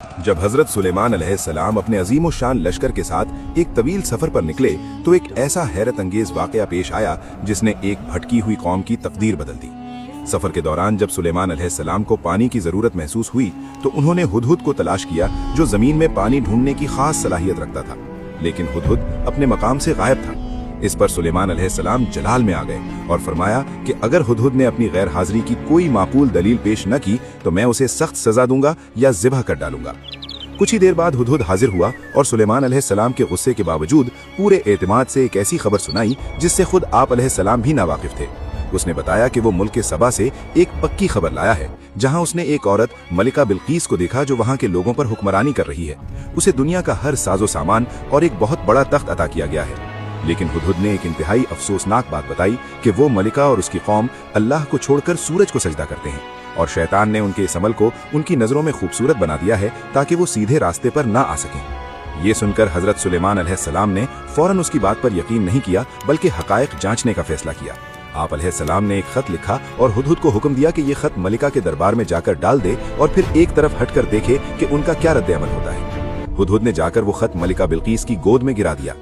जब हजरत सुलेमान अलैहिस्सलाम अपने अजीम शान लश्कर के साथ एक तवील सफर पर निकले तो एक ऐसा हैरत अंगेज वाकया पेश आया जिसने एक भटकी हुई कौम की तकदीर बदल दी। सफर के दौरान जब सुलेमान अलैहिस्सलाम को पानी की जरूरत महसूस हुई तो उन्होंने हुदहुद को तलाश किया, जो जमीन में पानी ढूंढने की खास सलाहियत रखता था। लेकिन हुदहुद अपने मकाम से गायब था। इस पर सुलेमान अलैहिस्सलाम जलाल में आ गए और फरमाया कि अगर हुदहुद ने अपनी गैर हाजिरी की कोई माकूल दलील पेश न की तो मैं उसे सख्त सजा दूंगा या ज़िबह कर डालूंगा। कुछ ही देर बाद हुदहुद हाजिर हुआ और सुलेमान अलैहिस्सलाम के गुस्से के बावजूद पूरे एतमाद से एक ऐसी खबर सुनाई जिससे खुद आप अलैहिस्सलाम भी नावाकिफ थे। उसने बताया कि वो मुल्क के सबा से एक पक्की खबर लाया है, जहां उसने एक औरत मलिका बिल्कीस को देखा जो वहां के लोगों पर हुक्मरानी कर रही है। उसे दुनिया का हर साजो सामान और एक बहुत बड़ा तख्त अता किया गया है। लेकिन हुदहुद ने एक इंतहाई अफसोसनाक बात बताई कि वो मलिका और उसकी कौम अल्लाह को छोड़कर सूरज को सजदा करते हैं और शैतान ने उनके इस अमल को उनकी नजरों में खूबसूरत बना दिया है ताकि वो सीधे रास्ते पर ना आ सकें। ये सुनकर हजरत सुलेमान अलैहिस्सलाम ने फौरन उसकी बात पर यकीन नहीं किया बल्कि हकायक जांचने का फैसला किया। आप अलैहिस्सलाम ने एक खत लिखा और हुदहुद को हुक्म दिया कि ये खत मलिका के दरबार में जाकर डाल दे और फिर एक तरफ हटकर देखे कि उनका क्या रद्द अमल होता है। हुदहुद ने जाकर वो खत मलिका बिल्कीस की गोद में गिरा दिया।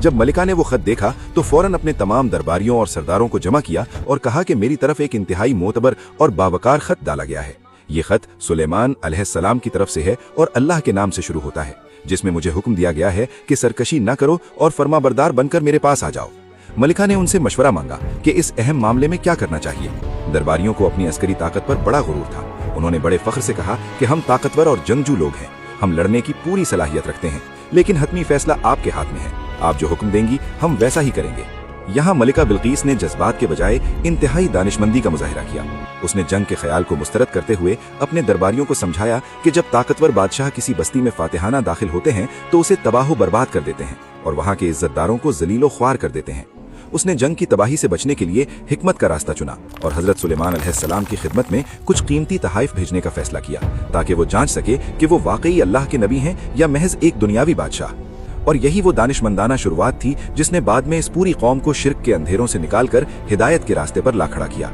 जब मलिका ने वो खत देखा तो फौरन अपने तमाम दरबारियों और सरदारों को जमा किया और कहा कि मेरी तरफ एक इंतहाई मोतबर और बावकार खत डाला गया है। ये खत सुलेमान अलैहिस्सलाम की तरफ से है और अल्लाह के नाम से शुरू होता है, जिसमें मुझे हुक्म दिया गया है कि सरकशी न करो और फरमाबरदार बनकर मेरे पास आ जाओ। मलिका ने उनसे मशवरा मांगा कि इस अहम मामले में क्या करना चाहिए। दरबारियों को अपनी अस्करी ताकत पर बड़ा गुरूर था। उन्होंने बड़े फख्र से कहा कि हम ताकतवर और जंगजू लोग हैं, हम लड़ने की पूरी सलाहियत रखते हैं, लेकिन हतमी फैसला आपके हाथ में है। आप जो हुक्म देंगी हम वैसा ही करेंगे। यहाँ मलिका बिल्कीस ने जज्बात के बजाय इंतहाई दानिशमंदी का मुजाहिरा किया। उसने जंग के ख्याल को मुस्तरद करते हुए अपने दरबारियों को समझाया कि जब ताकतवर बादशाह किसी बस्ती में फातिहाना दाखिल होते हैं तो उसे तबाह बर्बाद कर देते हैं और वहाँ के इज्जतदारों को जलीलो ख्वार कर देते हैं। उसने जंग की तबाही से बचने के लिए हिकमत का रास्ता चुना और हजरत सुलेमान अलैहिस्सलाम की खिदमत में कुछ कीमती तहाइफ भेजने का फैसला किया ताकि वो जांच सके कि वो वाकई अल्लाह के नबी हैं या महज एक दुनियावी बादशाह। और यही वो दानिशमंदाना शुरुआत थी जिसने बाद में इस पूरी कौम को शिर्क के अंधेरों से निकालकर हिदायत के रास्ते पर ला खड़ा किया।